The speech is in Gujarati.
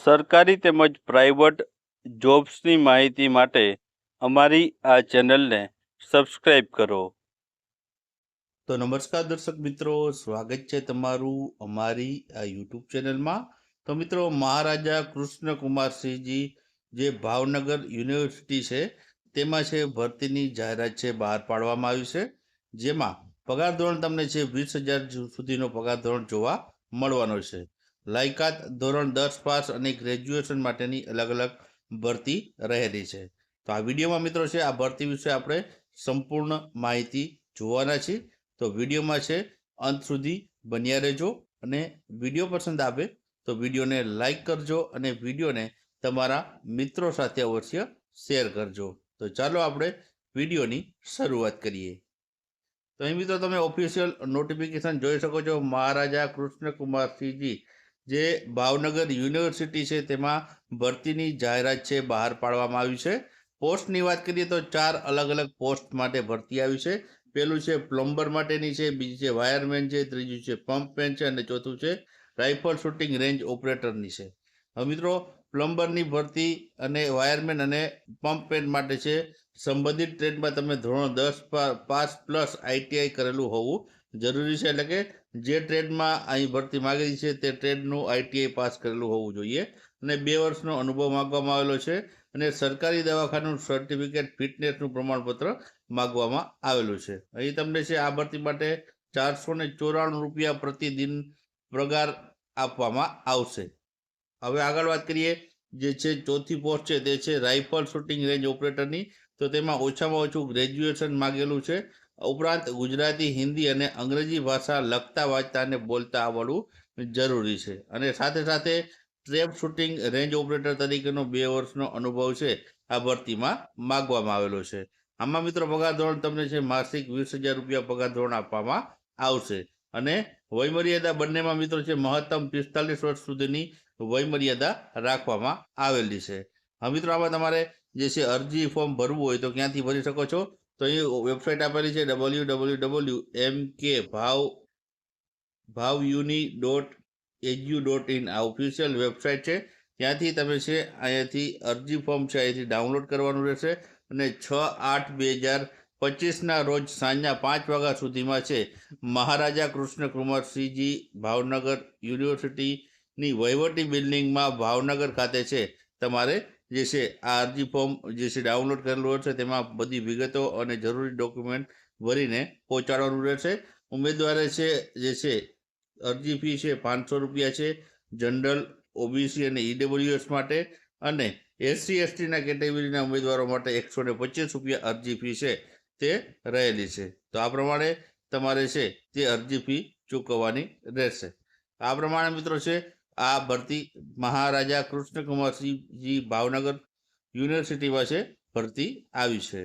સરકારી તેમજ પ્રાઇવેટ જોબ્સની માહિતી માટે અમારી આ ચેનલને સબસ્ક્રાઈબ કરો. તો નમસ્કાર દર્શક મિત્રો, સ્વાગત છે તમારું અમારી આ યુટ્યુબ ચેનલમાં. તો મિત્રો, મહારાજા કૃષ્ણકુમારસિંહજી જે ભાવનગર યુનિવર્સિટી છે તેમાં છે ભરતીની જાહેરાત છે બહાર પાડવામાં આવી છે, જેમાં પગાર ધોરણ તમને છે 20,000 સુધીનો પગાર ધોરણ જોવા મળવાનો છે. લાયકાત ધોરણ 10 પાસ અને ગ્રેજ્યુએશન માટેની અલગ અલગ ભરતી રહેલી છે. તો આ વિડીયોમાં મિત્રો છે આ ભરતી વિશે આપણે સંપૂર્ણ માહિતી જોવાના છીએ. તો વિડીયોમાં છે અંત સુધી બન્યા રહેજો, અને વિડીયો પસંદ આવે તો વિડીયોને લાઈક કરજો અને વિડીયોને તમારા મિત્રો સાથે અવશ્ય શેર કરજો. તો ચાલો આપણે વિડીયોની શરૂઆત કરીએ. તો અહીં મિત્રો તમે ઓફિશિયલ નોટિફિકેશન જોઈ શકો છો. મહારાજા કૃષ્ણકુમારસિંહજી જે ભાવનગર યુનિવર્સિટી છે તેમાં ભરતીની જાહેરાત છે બહાર પાડવામાં આવી છે. પોસ્ટની વાત કરીએ તો 4 અલગ અલગ પોસ્ટ માટે ભરતી આવી છે. પહેલું છે પ્લમ્બર માટેની છે, બીજી છે વાયરમેન છે, ત્રીજું છે પંપમેન છે અને ચોથું છે રાઇફલ શૂટિંગ રેન્જ ઓપરેટરની છે. હવે મિત્રો, પ્લમ્બરની ભરતી અને વાયરમેન અને પંપમેન માટે છે સંબંધિત ટ્રેડમાં તમે ધોરણ 10 પાસ પ્લસ ITI કરેલું હોવું જરૂરી છે. એટલે કે જે ટ્રેડમાં અહીં ભરતી માગેલી છે તે ટ્રેડનું ITI પાસ કરેલું હોવું જોઈએ, અને 2 વર્ષનો અનુભવ માગવામાં આવેલો છે, અને સરકારી દવાખાનું સર્ટિફિકેટ ફિટનેસનું પ્રમાણપત્ર માગવામાં આવેલું છે. અહીં તમને છે આ ભરતી માટે 494 રૂપિયા પ્રતિદિન પગાર આપવામાં આવશે. હવે આગળ વાત કરીએ, જે છે ચોથી પોસ્ટ છે તે છે રાઇફલ શૂટિંગ રેન્જ ઓપરેટરની. તો તેમાં ઓછામાં ઓછું ગ્રેજ્યુએશન માગેલું છે, ઉપરાંત ગુજરાતી, હિન્દી અને અંગ્રેજી ભાષા લખતા વાંચતા અને બોલતા આવડવું જરૂરી છે, અને સાથે સાથે ટ્રેપ શૂટિંગ રેન્જ ઓપરેટર તરીકેનો 2 વર્ષનો અનુભવ છે આ ભરતીમાં માગવામાં આવેલો છે. આમાં મિત્રો પગાર ધોરણ તમને છે માસિક 20,000 રૂપિયા પગાર ધોરણ આપવામાં આવશે, અને વયમર્યાદા બંનેમાં મિત્રો છે મહત્તમ 45 વર્ષ સુધીની વયમર્યાદા રાખવામાં આવેલી છે. હવે મિત્રો, આમાં તમારે જે છે અરજી ફોર્મ ભરવું હોય તો ક્યાંથી ભરી શકો છો? તો અહીં વેબસાઇટ આપેલી છે www.mkbhavuni.edu.in. આ ઓફિશિયલ વેબસાઇટ છે. ત્યાંથી તમે છે અહીંયાથી અરજી ફોર્મ છે અહીંથી ડાઉનલોડ કરવાનું રહેશે, અને 6/8/2025 રોજ સાંજના 5 વાગ્યા સુધીમાં છે મહારાજા કૃષ્ણકુમારસિંહજી ભાવનગર યુનિવર્સિટીની વહીવટી બિલ્ડિંગમાં ભાવનગર ખાતે છે તમારે જે છે આ અરજી ફોર્મ જે છે ડાઉનલોડ કરેલું હશે, તેમાં બધી વિગતો અને જરૂરી ડોક્યુમેન્ટ ભરીને પહોંચાડવાનું રહેશે. ઉમેદવારે છે જે છે અરજી ફી છે 500 રૂપિયા છે જનરલ, OBC અને EWS માટે, અને SC/STના કેટેગરીના ઉમેદવારો માટે 125 રૂપિયા અરજી ફી છે તે રહેલી છે. તો આ પ્રમાણે તમારે છે તે અરજી ફી ચૂકવવાની રહેશે. આ પ્રમાણે મિત્રો છે આ ભરતી મહારાજા કૃષ્ણકુમારસિંહજી ભાવનગર યુનિવર્સિટીમાં છે ભરતી આવી છે.